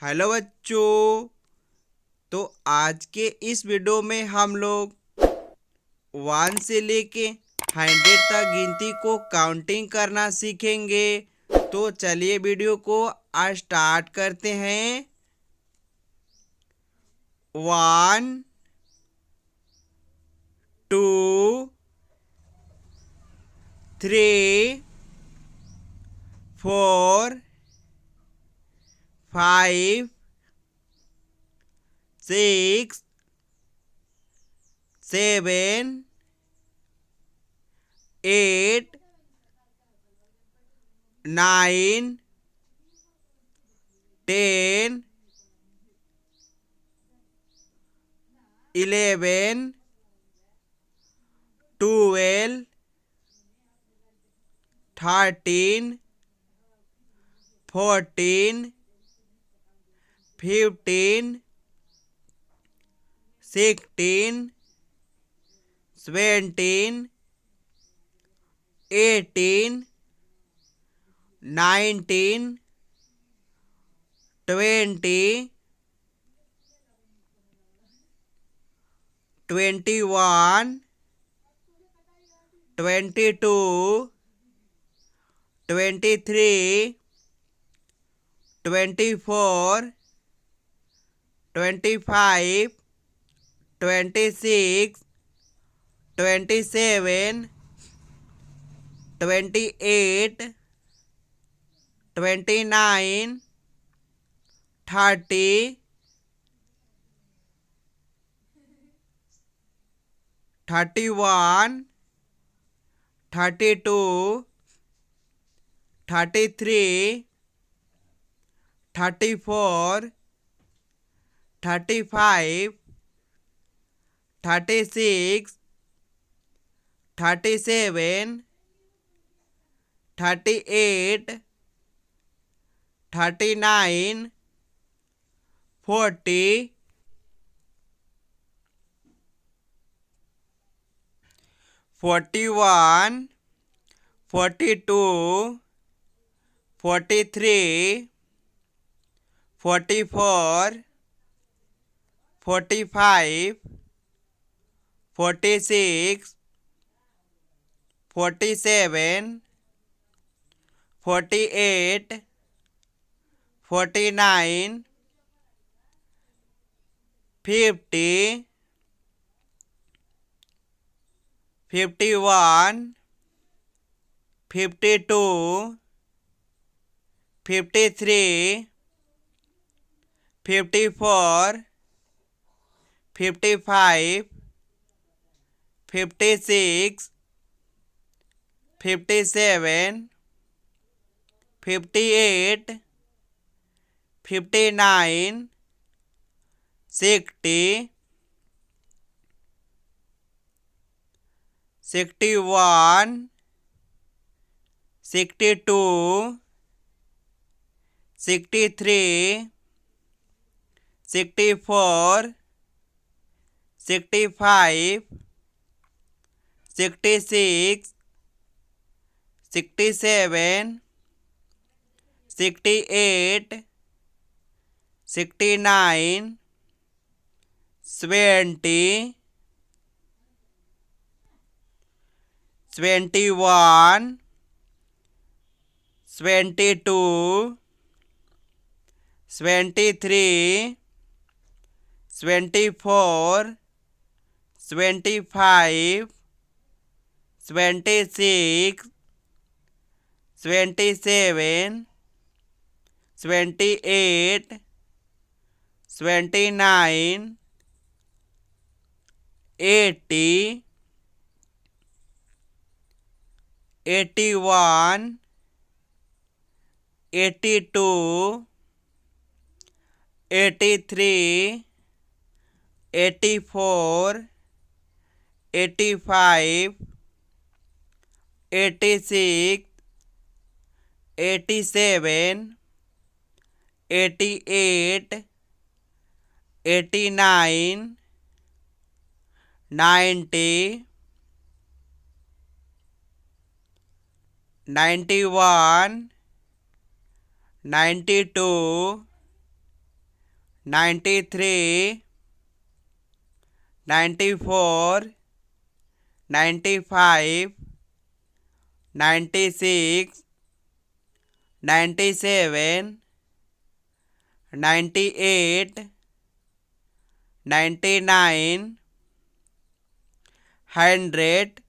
Hello बच्चों। तो आज के इस वीडियो में हम लोग 1 से लेके 100 तक गिनती को काउंटिंग करना सीखेंगे। तो चलिए वीडियो को आज स्टार्ट करते हैं। 1 2 3 4 5 6 7 8 9 10 11 12 13 14 15 16 17 18 19 20 21 22 23 24 25 26 27 28 29 30 31 32 33 34 35 36 37 38 39 40 41 42 43 44 45 46 47 48 49 50 51 52 53 54 55 56 57 58 59 60 61 62 63 64 65 66 67 68 69 70 21 22 23 24 25 26 27 28 29 80 81 82 83 84 85 86 87 88 89 90 91 92 93, 94, 95, 96, 97, 98, 99, 100,